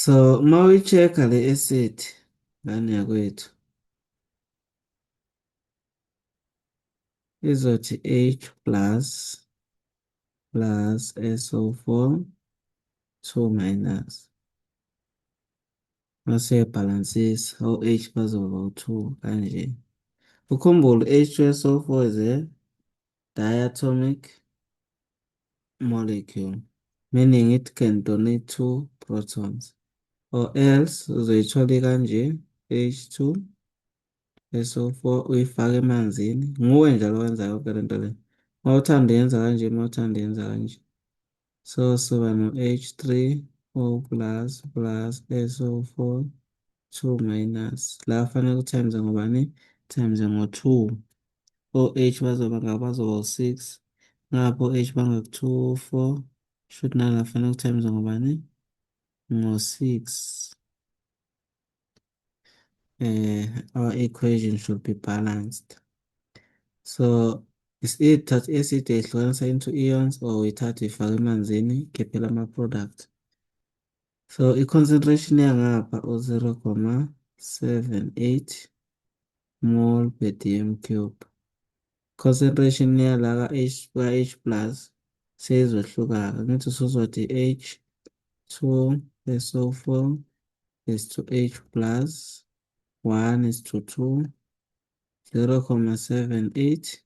So uma uyi-check-a le acid ngane yakwethu izothi H plus SO4 2 minus mase uyabhalansisa o-H bazoba u-2 kanje. Ukhumbule H2SO4 is a diatomic molecule, meaning it can donate two protons. Or else uzoyithola kanje H2SO4 uyifake emanzini. Nguwe njalo owenza yonke le nto le. Uma uthanda yenza kanje, uma uthanda yenza kanje. So siba no H3O plus SO4 2 minus. La fanele times ngobani? Times ngo-2. O-H bazoba bazoba u-6. Ngapho o-H bangaku-2, 4. Shuthi nala fanele times ngobani? Ngo-6. Our equation should be balanced. So is it that acid ihlukanisa into ions or uyithatha ifake emanzini kephela ama-product. So i-concentration yangapha u-0,78 mole per dm cube. Concentration yala ka-H plus seyizohluka-ke. Ngithi usuzothi H2SO4 is to H plus 1 is to 2, 0,78.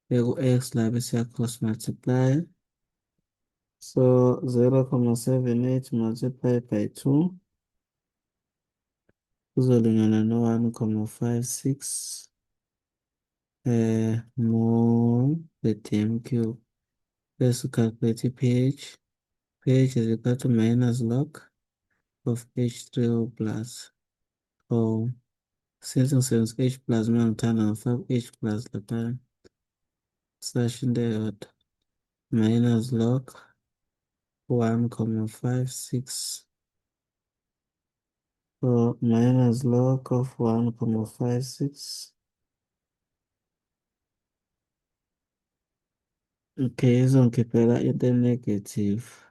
Ku-X la bese cross multiply. So 0,78 multiplied by 2 kuzolingana no-1,56 mole per dm cube. Bese calculate pH. pH is equal to minus log of H3O plus. Or since ngisebenzisa H plus mina ngithanda ngifaka H plus lapha slash into eyodwa minus log 1,56 or minus log of 1,56. Okay, izongikhiphela into negative.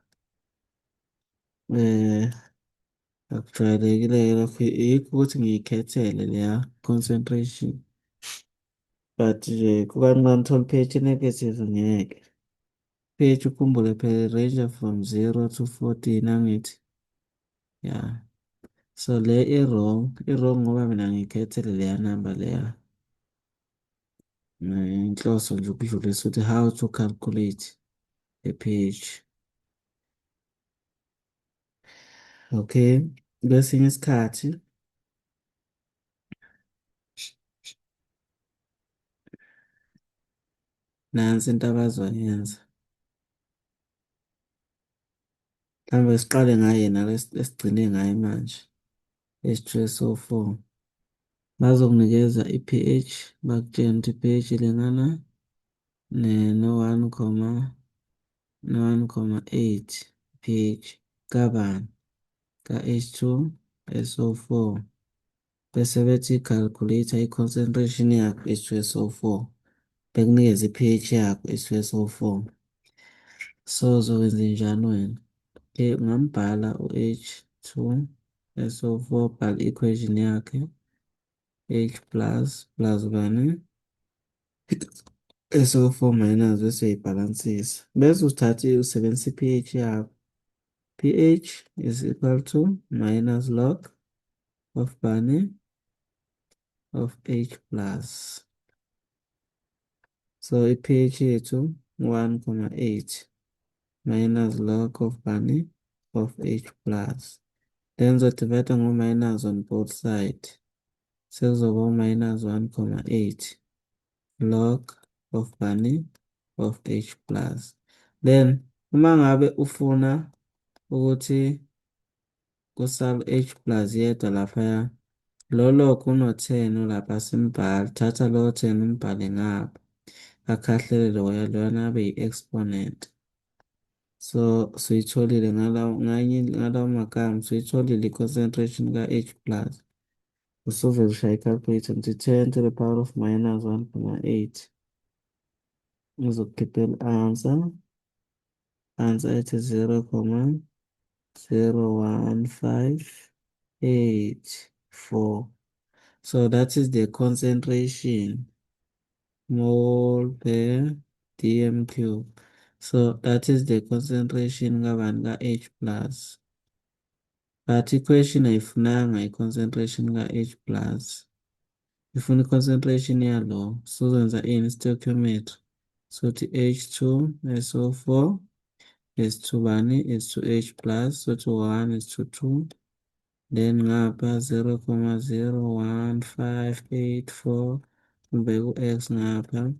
Akujwayelekile-ke lokho, yikho ukuthi ngiyikhethele leya concentration. But nje kukancane uthola i-pH negative ngeke. pH ukhumbule phela range from 0 to 14 angithi. Yeah. So le i-wrong ngoba mina ngiyikhethele leya number leya. Inhloso nje ukudlulisa ukuthi how to calculate the pH. Okay, kwesinye isikhathi nansi into abazoyenza. Mhlawumbe siqale ngayo yena esigcine ngayo manje. H2SO4. Bazokunikeza i-pH, bakutshena ukuthi i-pH ilingana no-1,8 pH kabani? Ka-H2SO4. Bese bethi calculate i-concentration yakho H2SO4. Bekunikeza i-pH yakho H2SO4. So uzokwenza njani wena? Ungambhala u-H2SO4, bhala i-equation yakhe H plus bani? SO4 minus bese uyayibhalansisa. Bese usebenzisa i-pH yakho. pH is equal to minus log of bani? Of H plus. So i-pH yethu 1,8 minus log of bani? Of H plus. Then uzodivide ngo-minus on both sides. Sekuzoba u-minus 1,8 log of bani? Of H plus. Then uma ngabe ufuna ukuthi kusale H plus yedwa laphaya, lo log uno-10 lapha simbhale, thatha lo 10 umbhale ngapha, akhahlele loyana abe yi-exponent. So suyitholile ngalawo magama, suyitholile i-concentration ka-H plus. Usuvele ushaya i-calculator ngithi 10 to the power of minus 1,8. Ngizokukhiphela answer ethi 0,78 0.1584. So that is the concentration mole per dm cube. So that is the concentration ka-H plus. But equation ayifunanga i-concentration ka-H plus. Ifuna i-concentration yalo. Sozenza ini stoichiometry. So H2 SO4 is to bani is to H plus. So to 1 is to 2. Then ngapha 0.01584 ubeka u-x ngapha.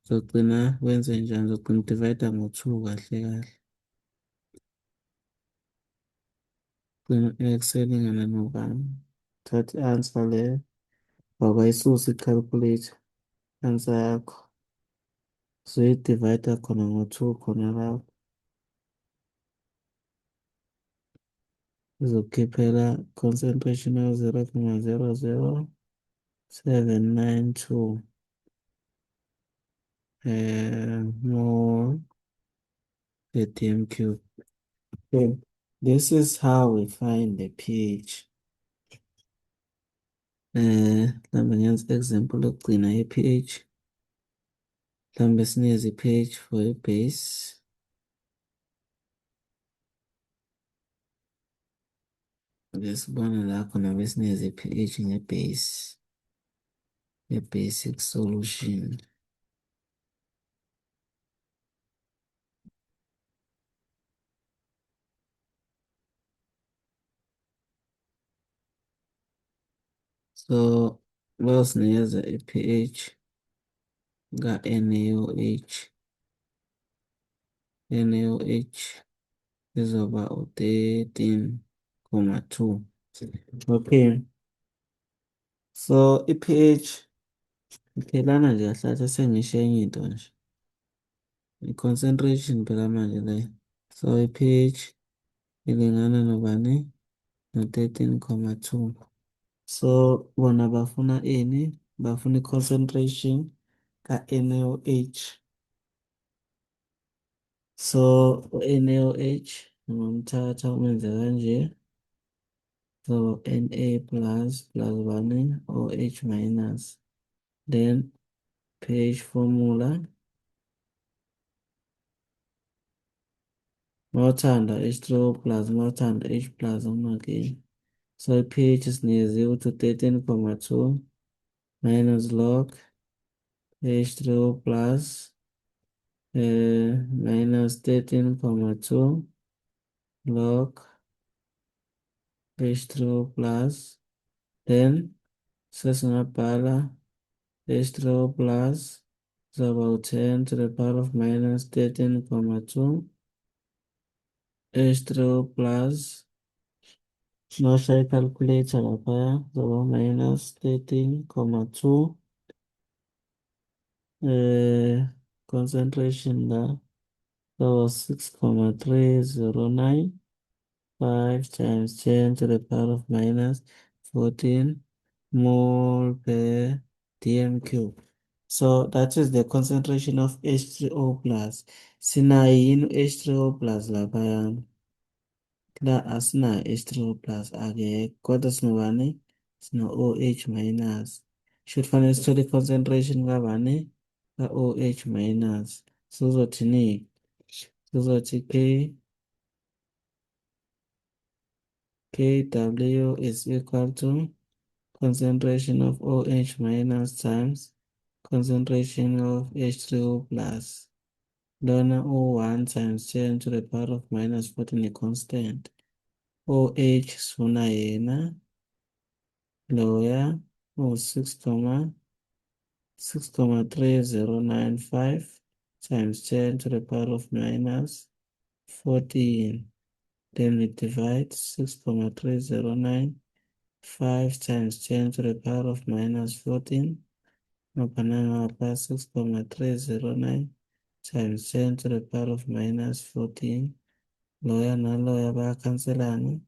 Uzogcina wenze njani? Uzogcina divide ngo-2 kahle kahle. Gcina x elingana nobani? Thatha i-answer le. Wabayisusa i-calculator. Answer yakho. So i-divide khona ngo-2 khona lapho. Izokukhiphela concentration of 0.00792 mole per dm cube. Okay. This is how we find the pH. Mhlawumbe ngenza example yokugcina i-pH. Mhlawumbe sinikeze i-pH for i-base. Besibona la khona besinikeze i-pH nge-base. A basic solution. So basinikeza i-pH ka-NaOH. NaOH izoba u-13.2. Okay. So i-pH iphelana nje kahle kahle sengisho enye into nje. I-concentration phela manje le. So i-pH ilingana nobani? No-13.2. So bona bafuna ini? Bafuna i-concentration ka-NaOH. So u-NaOH ungamthatha umenze kanje. So Na plus bani? OH minus. Then pH formula. Mawuthanda H3O plus mawuthanda H plus again. So pH is near 0 to 13.2 minus log H3O plus minus 13.2 log H3O plus. Then sesingabhala H3O plus is about 10 to the power of minus 13.2 H3O plus. Nosha i-calculator laphaya zoba minus 13.2 concentration la so 6.3095 times 10 to the power of minus 14 mole per dm cube. So that is the concentration of H3O plus. Sinayo yini H3O plus laphaya? La asinayo H3O plus akekho kodwa sinobani? Sino-OH minus. Should fanele sithole i-concentration kabani? Ka-OH minus. Sizothini? Sizothi Kw is equal to concentration of OH minus times concentration of H3O plus. Lona U1 times 10 to the power of minus 14 i-constant. OH sifuna yena loya u-6.3095 times 10 to the power of minus 14. Then we divide 6.3095 times 10 to the power of minus 14. Ngapha 6.309 times 10 to the power of minus 14. Loya naloya bayakhanselana.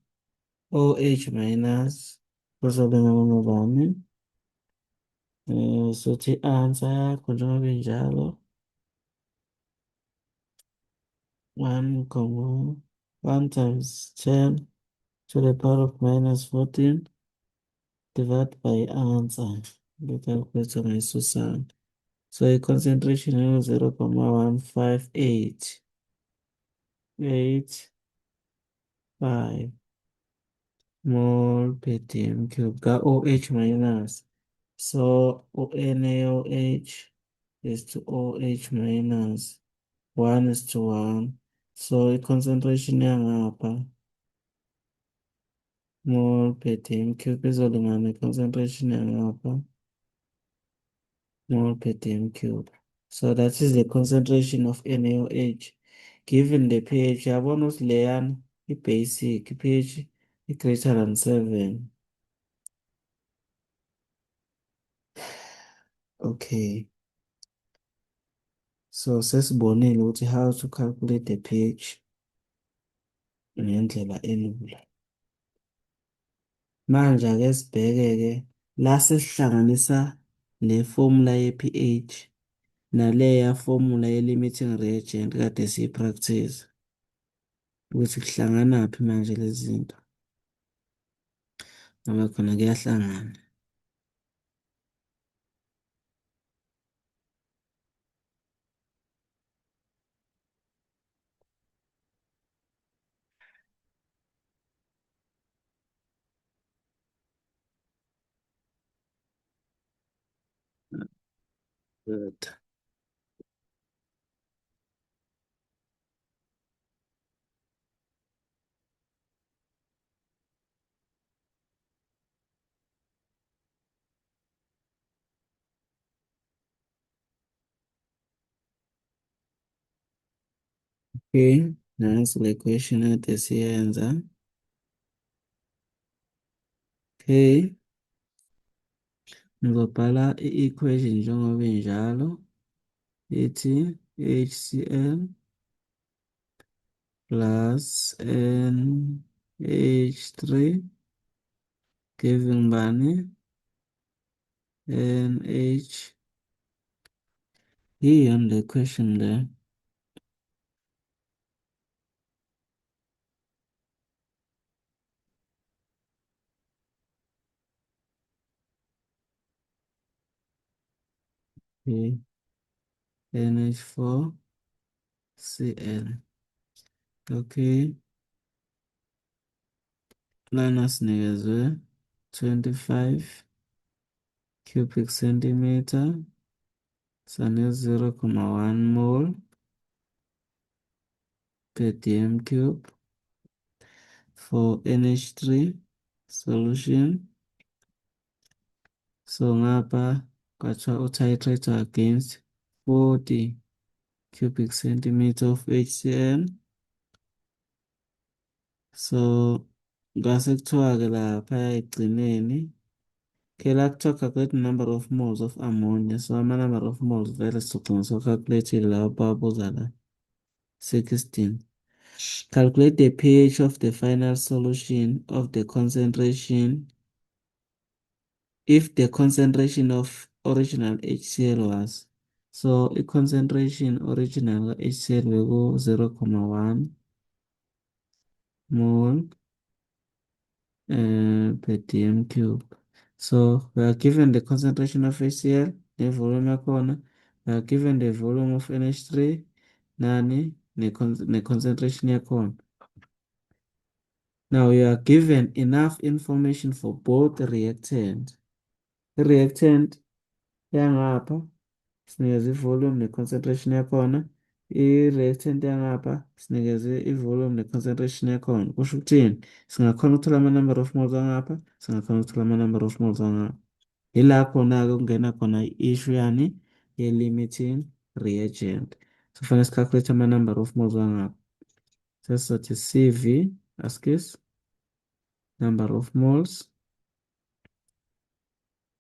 OH minus kuzobe ngabani? Sothi i-answer yakho njengoba injalo 1,5 1 times 10 to the power of minus 14 divided by answer. The calculator ngayisusa. So i-concentration is 0,158. 85 mole per dm cube ka-OH minus. So NaOH is to OH minus 1 is to 1. So i-concentration yangapha mole per dm cube izolingana i-concentration yangapha mole per dm cube. So that is the concentration of NaOH. Given the pH, yabona ukuthi leyana i-basic, i-pH i-greater than 7. Okay. So sesibonile ukuthi how to calculate the pH ngendlela elula. Manje ake sibheke-ke la sesihlanganisa le formula ye-pH naleya formula ye-limiting reagent kade siyi-practice ukuthi kuhlanganaphi manje lezi zinto ngoba khona kuyahlangana. Good. Okay, nansi le question ade siyenza. Okay, ngizobhala i-equation njengoba injalo ithi HCl plus NH3 giving bani NH. Iyona le question le. Okay. NH4Cl. Okay. Lana sinikezwe 25 cubic centimeter sane 0,1 mole per dm cube for NH3 solution. So ngapha kwathiwa utitrate against 40 cubic centimeter of HCl. So ngase kuthiwa-ke lapha ekugcineni la kuthiwa calculate the number of moles of ammonia. So ama-number of moles vele sizogcina so-calculate-ile lawa bawabuza la 16. Calculate the pH of the final solution of the concentration if the concentration of original HCl was. So i-concentration original ka-HCl beku 0,1 mole per dm cube. So we are given the concentration of HCl, the volume yakhona, we are given the volume of NH3, nani, ne concentration yakhona. Now you are given enough information for both reactant. I-reactant yangapha sinikeze i-volume ne-concentration yakhona. I-reactant yangapha sinikeze i-volume ne-concentration yakhona. Kusho ukuthini? Singakhona ukuthola ama-number of moles angapha, singakhona ukuthola ama-number of moles angapha. Ila khona-ke kungena khona i-issue yani ye-limiting reagent. So kufanele si-calculate ama-number of moles angapha. Sesizothi CV askis number of moles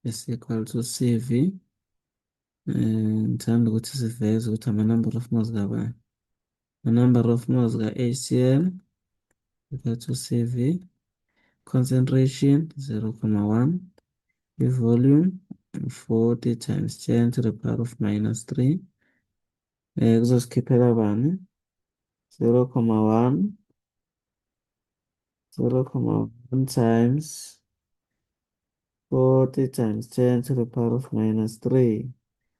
is equal to CV. Ngithanda ukuthi siveze ukuthi ama-number of moles kabani. The number of moles ka-HCl equal to CV. Concentration 0,1. The volume 40 times 10 to the power of minus 3. Kuzosikhiphela bani 0,1 0,1 times 40 times 10 to the power of minus 3.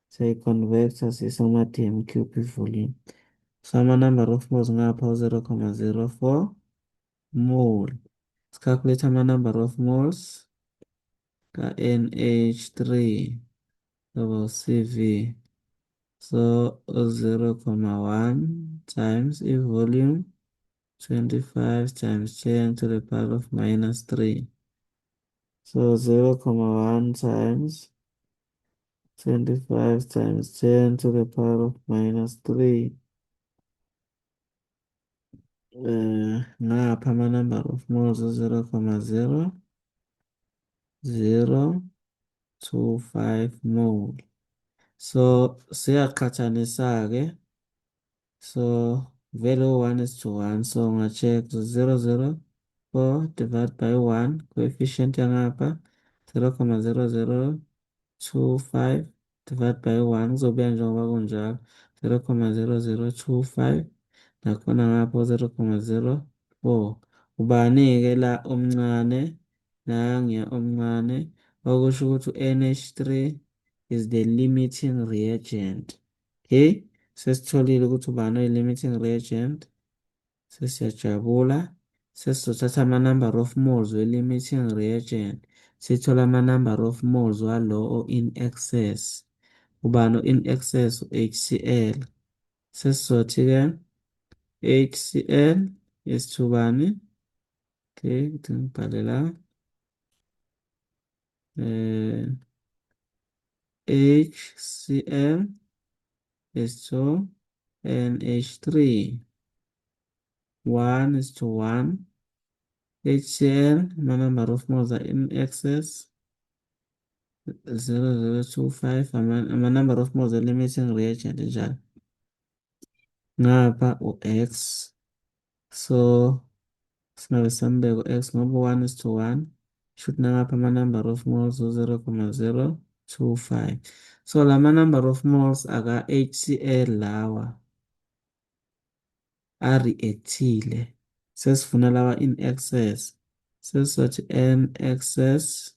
Siyayi-convert-a siyisa kuma-dm cube i-volume. So ama-number of moles ngapha u-0,04 mole. Calculate ama-number of moles ka-NH3 CV. So 0,1 times i-volume 25 times 10 to the power of minus 3. So 0,1 times 25 times 10 to the power of minus 3. Ngapha ama-number of moles 0,0025 mole. So siyaqhathanisa-ke. So vele u-1 is to 1. So unga-check 0,04 divided by 1. Coefficient yangapha 0,0025 divided by 1. Kuzobuya njengoba kunjalo 0,0025. Nakhona ngapha 0,04. Ubani-ke la omncane? Nanguya omncane. Okusho ukuthi u-NH3 is the limiting reagent. Okay? Sesitholile ukuthi ubani oyi-limiting reagent. Sesiyajabula. Sesizothatha ama-number of moles we-limiting reagent. Sithola ama-number of moles walo o-in excess. Ubani o-in excess u-HCl. Sesizothi-ke HCl is to bani? Okay, kuthi ngibhale la. HCl is to NH3. 1 is to 1. HCl, ama-number of moles are in excess 0,025. Ama-number of moles e-limiting reagent njalo. Ngapha u-X. So singabe sambeka u-X ngoba 1 is to 1. Should nangapha ama-number of moles u-0,025. So lama-number of moles aka-HCl lawa a-reactile. Sesifuna lawa in excess. Sesizothi N excess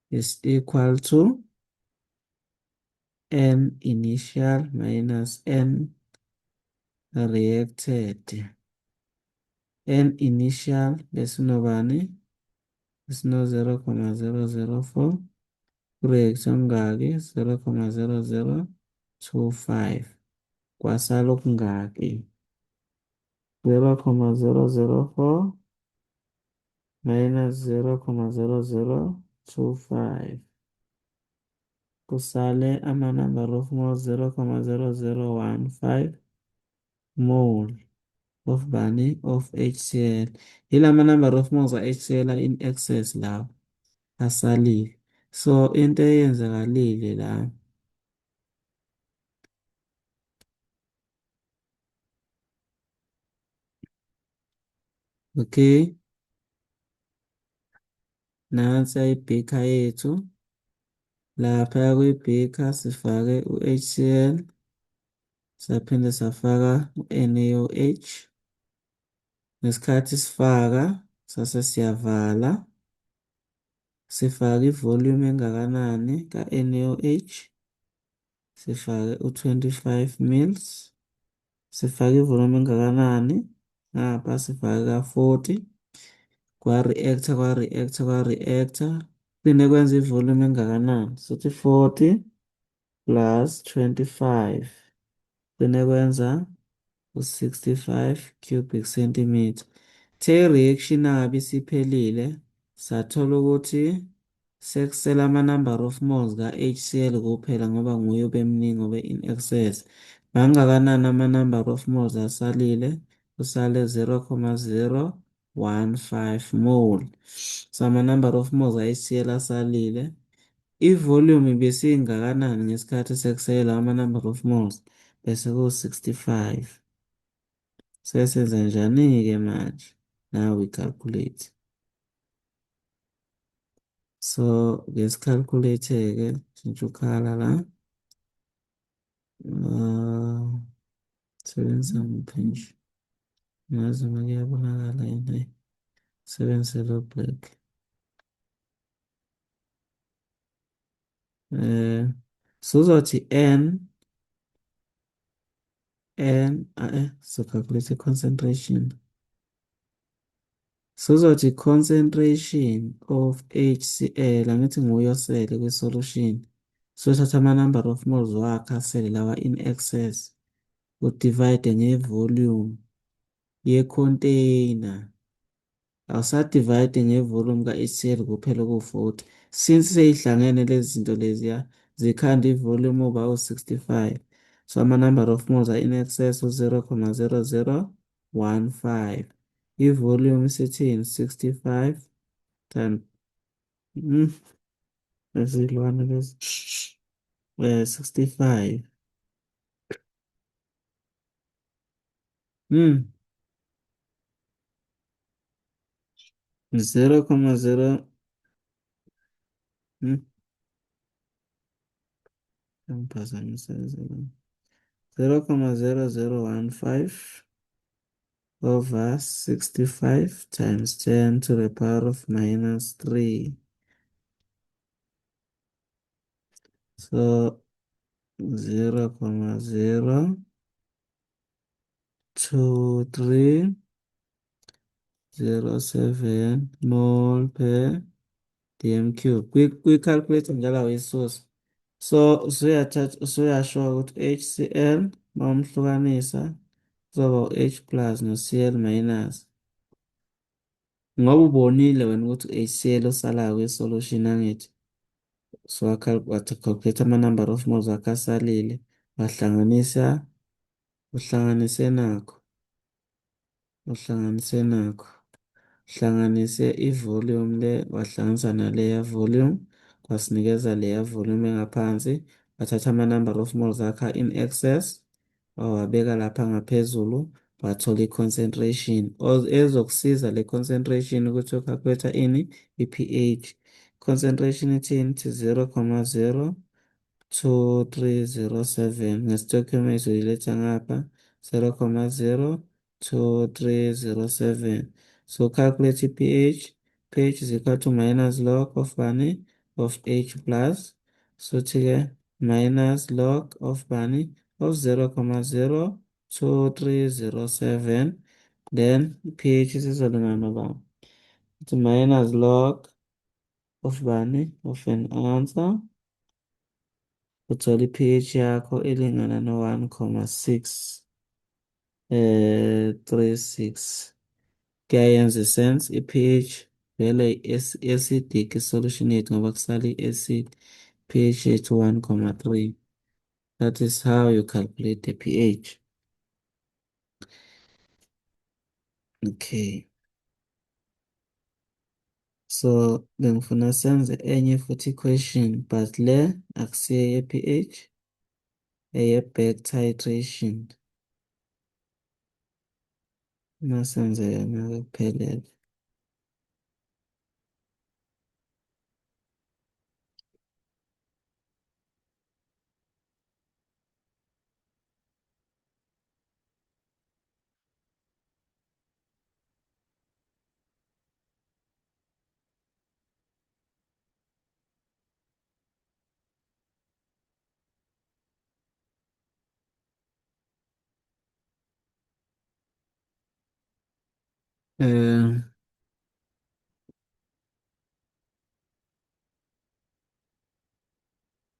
is equal to N initial minus N reacted. N initial besinobani? Besino 0,004. Kureact ongaki 0,0025. Kwasala okungaki 0,004 minus 0,0025. Kusale ama-number of moles 0,0015 mole of bani of HCl. Ila ama-number of moles a-HCl in excess lawo asalile. So into eyenzakalile la okay, nansi i-beaker yethu. Lapha kwi-beaker sifake u-HCl, saphinde safaka u-NaOH. Ngesikhathi sifaka sase siyavala, sifake i-volume engakanani ka-NaOH. Sifake u-25 mils. Sifake i-volume engakanani? Ngapha sifake ka-40. Kwa-reactor. Phinde kwenza i-volume engakanani? Sothi 40 plus 25. Phinde kwenza u-65 cubic centimeter. I-reaction angabe isiphelile, sathola ukuthi sekusele ama-number of moles ka-HCl kuphela ngoba nguye obemningi obe-in excess. Mangakanani ama-number of moles asalile? Kusale 0,015 mole. So ama-number of moles ka-HCl asalile. I-volume besingakanani ngesikhathi sekusele ama-number of moles? Bese ku-65. Sesenza njani-ke manje? Now we calculate. So ngesikhalkulate-ke tshintsha ukhala la. Sebenzisa ngiphi nje? Ngazi uma kuyabonakala yini. sebenzisela black. Sizothi so calculate concentration. Sizothi concentration of HCl, angithi nguye osele kwi-solution. Sothatha ama-number of moles wakhe asele lawa in excess, udivide ngevolume ye-container. Awusadivide ngevolume ka-HCl kuphela kuwu-40. Since seyihlangene lezi zinto leziya zikhanda ivolume over u-65. So ama-number of moles are in excess u-0,0015. Ivolume isithini? 65 times ezilwane lezi 65 mm 0,0 mm Ngiphazamisa 0,0015 over 65 times 10 to the power of minus 3. So 0,02307 mole per dm cube. Kwi-calculator njalo awuyisusa. So usuyasho ukuthi HCl mawumhlukanisa kuzoba u-H plus no-Cl minus. Ngoba ubonile wena ukuthi u-HCl osalayo kwi-solution angithi. So calculate ama-number of moles akhe asalile, uhlanganise nakho. Hlanganise i-volume le, wahlanganisa naleya volume, kwasinikeza leya volume engaphansi, wathatha ama-number of moles akha in excess, wawabeka lapha ngaphezulu, wathola i-concentration. Ezokusiza le concentration ukuthi ucalculate ini? I-pH. Concentration ithini? Ithi 0,02307. Ngesitoichiometry uyiletha ngapha 0,02307. So calculate i-pH. pH is equal to minus log of bani? Of H plus. So ke minus log of bani? Of 0,02307. Then pH isizolingana noba. It's minus log of bani? Of an answer. Uthola i-pH yakho elingana no-1,6 36. Kuyayenza i-sense i-pH vele i-acidic i-solution yethu ngoba kusala i-acid. pH yethu 1,3. That is how you calculate the pH. Okay. So bengifuna senze enye futhi question but le akusiyo ye-pH, eye-back titration. Masenze yona kuphelele.